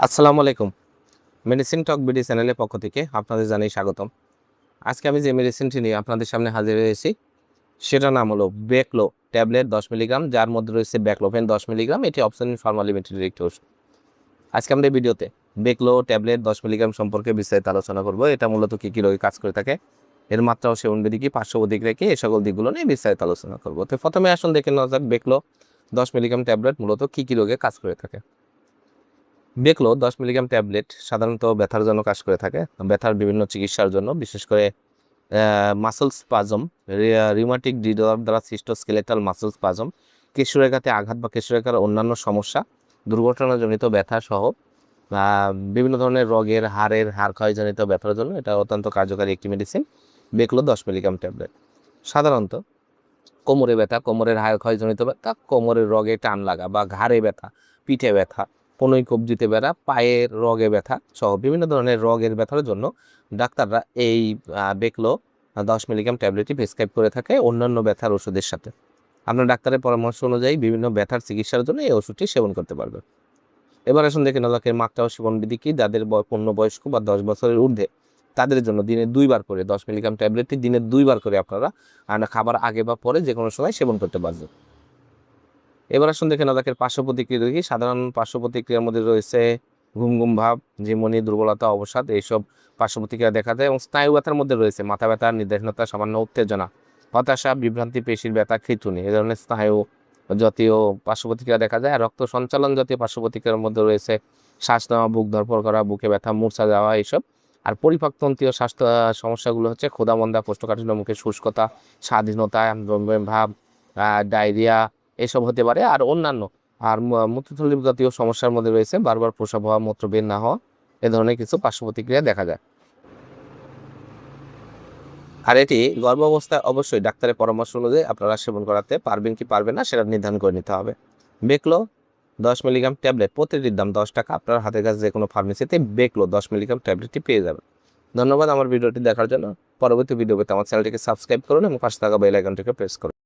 আসসালামু আলাইকুম। মেডিসিন টক বিডি চ্যানেলের পক্ষ থেকে আপনাদের জানাই স্বাগতম। আজকে আমি যে মেডিসিনটি নিয়ে আপনাদের সামনে হাজির হয়েছি সেটার নাম হলো বেকলো ট্যাবলেট 10 মিলিগ্রাম, যার মধ্যে রয়েছে ব্যাকলোফেন 10 মিলিগ্রাম। এটি অপশনিল ফার্মা লিমিটেডের একটি ওষুধ। আজকে আমরা এই ভিডিওতে বেকলো ট্যাবলেট 10 মিলিগ্রাম সম্পর্কে বিস্তারিত আলোচনা করব। এটা মূলত কী কী রোগে কাজ করে থাকে, এর মাত্রা ও সেবনবিধি কি, পার্শ্ব প্রতিক্রিয়া কি, এই সকল দিকগুলো নিয়ে বিস্তারিত আলোচনা করব। তো প্রথমে আসুন দেখে নেওয়া যাক বেকলো 10 মিলিগ্রাম ট্যাবলেট মূলত কী কী রোগে কাজ করে থাকে। বেকলো 10 মিলিগ্রাম ট্যাবলেট সাধারণত ব্যথার জন্য কাজ করে থাকে। ব্যথার বিভিন্ন চিকিৎসার জন্য, বিশেষ করে মাসল স্পাজম, রিউমাটিক ডিসঅর্ডার দ্বারা সৃষ্ট স্কেলেটাল মাসল স্পাজম, কেশরেখাতে আঘাত বা কেশরেখার অন্যান্য সমস্যা, দুর্ঘটনাজনিত ব্যথা সহ বিভিন্ন ধরনের রোগের হাড় ক্ষয়জনিত ব্যথার জন্য এটা অত্যন্ত কার্যকারী একটি মেডিসিন বেকলো 10 মিলিগ্রাম ট্যাবলেট। সাধারণত কোমরে ব্যথা, কোমরের হাড় ক্ষয়জনিত ব্যথা, কোমরের রগে টান লাগা বা ঘাড়ে ব্যথা, পিঠে ব্যথা, কনুই কবজিতে ব্যথা, পায়ের রগে ব্যথা সহ বিভিন্ন ধরনের রগের ব্যথার জন্য ডাক্তাররা এই বেকলো 10 মিলিগ্রাম ট্যাবলেটটি প্রেসক্রাইব করে থাকে অন্যান্য ব্যথার ওষুধের সাথে। আপনার ডাক্তারের পরামর্শ অনুযায়ী বিভিন্ন ব্যথার চিকিৎসার জন্য এই ওষুধটি সেবন করতে পারবে। এবার আসুন দেখে নেওয়া যাক এর মাত্রা ও সেবনবিধি কি। যাদের পূর্ণবয়স্ক বা 10 বছরের ঊর্ধ্বে তাদের জন্য দিনে 2 বার করে 10 মিলিগ্রাম ট্যাবলেটটি দিনে 2 বার করে আপনারা খাবার আগে বা পরে যে কোনো সময় সেবন করতে পারবেন। এবার আসুন দেখে নেওয়া যাক এর পার্শ্ব প্রতিক্রিয়া কি। সাধারণ পার্শ্ব প্রতিক্রিয়ার মধ্যে রয়েছে ঘুম ঘুম ভাব, ঝিমুনি, দুর্বলতা, অবসাদ, এইসব পার্শ্ব প্রতিক্রিয়া দেখা যায়। এবং স্নায়ু ব্যথার মধ্যে রয়েছে মাথা ব্যথা, নির্দেশনতা, সামান্য উত্তেজনা, হতাশা, বিভ্রান্তি, পেশির ব্যথা, খিঁচুনি, এ ধরনের স্নায়ু জাতীয় পার্শ্ব প্রতিক্রিয়া দেখা যায়। আর রক্ত সঞ্চালন জাতীয় পার্শ্ব প্রতিক্রিয়ার মধ্যে রয়েছে শ্বাস নেওয়া, বুক ধরপড় করা, বুকে ব্যথা, মূর্ছা যাওয়া, এইসব। আর পরিপাকতন্ত্রীয় স্বাস্থ্য সমস্যাগুলো হচ্ছে ক্ষুধামন্দা, কোষ্ঠকাঠিন্য, মুখে শুষ্কতা, স্বাধীনতা, বমি ভাব, ডায়রিয়া, এসব হতে পারে। আর অন্যান্য মূত্রথলি জাতীয় সমস্যার মধ্যে রয়েছে বারবার প্রস্রাব হওয়া, মূত্র বের না হওয়া, এ ধরনের কিছু পার্শ্ব প্রতিক্রিয়া দেখা যায়। আর এটি গর্ভাবস্থায় অবশ্যই ডাক্তারের পরামর্শ অনুযায়ী আপনারা সেবন করাতে পারবেন কি পারবেন না সেটা নির্ধারণ করে নিতে হবে। বেকলো 10 মিলিগ্রাম ট্যাবলেট প্রতিটির দাম 10 টাকা। আপনার হাতের কাছে যে কোনো ফার্মেসিতে বেকলো 10 মিলিগ্রাম ট্যাবলেটটি পেয়ে যাবেন। ধন্যবাদ আমার ভিডিওটি দেখার জন্য। পরবর্তী ভিডিও পেতে আমার চ্যানেলটিকে সাবস্ক্রাইব করুন এবং পাশে থাকা বেল আইকনটিকে প্রেস করুন।